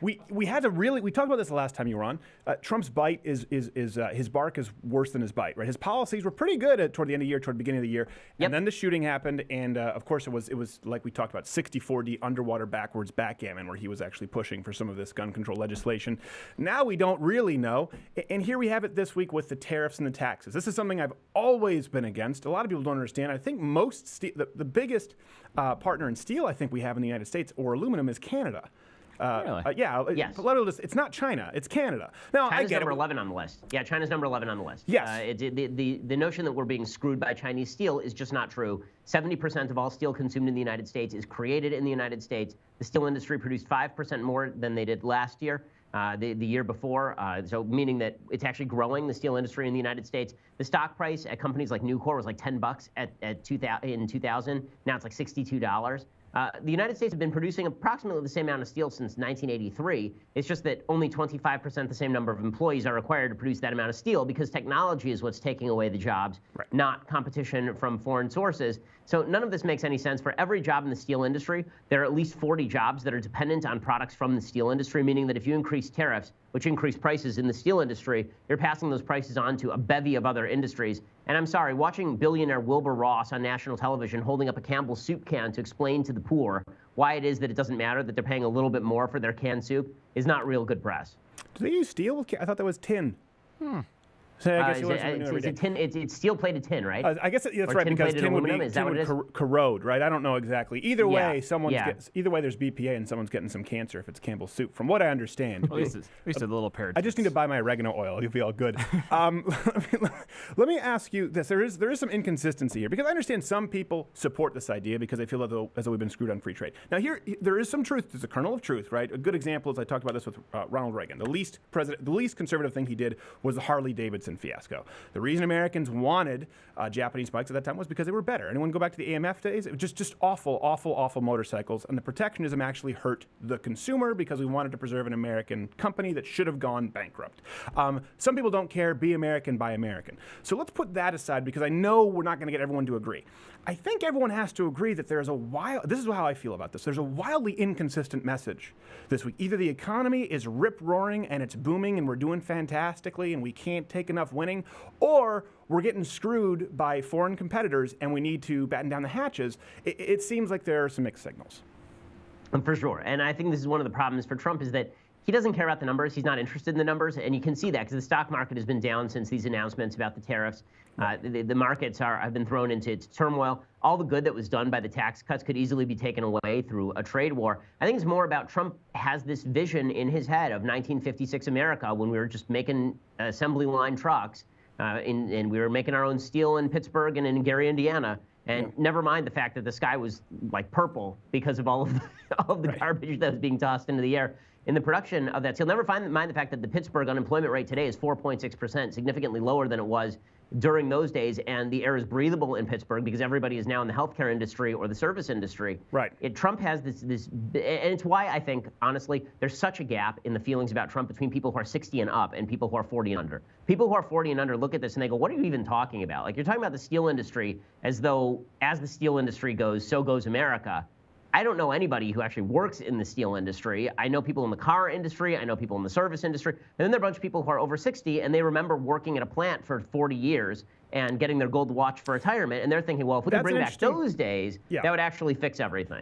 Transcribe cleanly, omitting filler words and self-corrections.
We had to really, we talked about this the last time you were on. Trump's bite is his bark is worse than his bite, right? His policies were pretty good toward the end of the year, toward the beginning of the year, and then the shooting happened, and of course it was like we talked about 60-40 underwater backwards backgammon, where he was actually pushing for some of this gun control legislation. Now we don't really know, and here we have it this week with the tariffs and the taxes. This is something I've always been against. A lot of people don't understand. I think the biggest partner in steel I think we have in the United States or aluminum is Canada. Really? Yes. It's not China. It's Canada. Now, China's I get number it. 11 on the list. Yeah, China's number 11 on the list. Yes. The notion that we're being screwed by Chinese steel is just not true. 70% of all steel consumed in the United States is created in the United States. The steel industry produced 5% more than they did last year. The year before, so meaning that it's actually growing, the steel industry in the United States. The stock price at companies like Nucor was like $10 in 2000. Now it's like $62. The United States have been producing approximately the same amount of steel since 1983. It's just that only 25% the same number of employees are required to produce that amount of steel because technology is what's taking away the jobs, not competition from foreign sources. So none of this makes any sense. For every job in the steel industry, there are at least 40 jobs that are dependent on products from the steel industry, meaning that if you increase tariffs, which increase prices in the steel industry, you're passing those prices on to a bevy of other industries. And I'm sorry, watching billionaire Wilbur Ross on national television holding up a Campbell's soup can to explain to the poor why it is that it doesn't matter that they're paying a little bit more for their canned soup is not real good press. Do they use steel? I thought that was tin. So I guess it's steel-plated tin, right? I guess that's right, because tin would corrode, right? I don't know exactly. Either way, either way, there's BPA and someone's getting some cancer if it's Campbell's soup, from what I understand. At least a little pair. I just need to buy my oregano oil. You'll be all good. Let me ask you this: there is some inconsistency here, because I understand some people support this idea because they feel as though we've been screwed on free trade. Now there is some truth. There's a kernel of truth, right? A good example is I talked about this with Ronald Reagan. The least conservative thing he did was the Harley-Davidson fiasco. The reason Americans wanted Japanese bikes at that time was because they were better. Anyone go back to the AMF days? It was just awful motorcycles. And the protectionism actually hurt the consumer because we wanted to preserve an American company that should have gone bankrupt. Some people don't care. Be American, buy American. So let's put that aside, because I know we're not going to get everyone to agree. I think everyone has to agree that this is how I feel about this. There's a wildly inconsistent message this week. Either the economy is rip-roaring and it's booming and we're doing fantastically and we can't take enough winning, or we're getting screwed by foreign competitors and we need to batten down the hatches. It seems like there are some mixed signals. For sure. And I think this is one of the problems for Trump, is that he doesn't care about the numbers. He's not interested in the numbers, and you can see that because the stock market has been down since these announcements about the tariffs. The markets have been thrown into turmoil. All the good that was done by the tax cuts could easily be taken away through a trade war. I think it's more about Trump has this vision in his head of 1956 America, when we were just making assembly line trucks, and we were making our own steel in Pittsburgh and in Gary, Indiana. And never mind the fact that the sky was like purple because of all of the garbage that was being tossed into the air in the production of that steel. Never mind the fact that the Pittsburgh unemployment rate today is 4.6%, significantly lower than it was during those days, and the air is breathable in Pittsburgh because everybody is now in the healthcare industry or the service industry. Right. Trump has this, and it's why I think, honestly, there's such a gap in the feelings about Trump between people who are 60 and up and people who are 40 and under. People who are 40 and under look at this and they go, what are you even talking about? Like, you're talking about the steel industry as though as the steel industry goes, so goes America. I don't know anybody who actually works in the steel industry. I know people in the car industry. I know people in the service industry. And then there are a bunch of people who are over 60, and they remember working at a plant for 40 years and getting their gold watch for retirement. And they're thinking, well, if we could bring back those days, that would actually fix everything.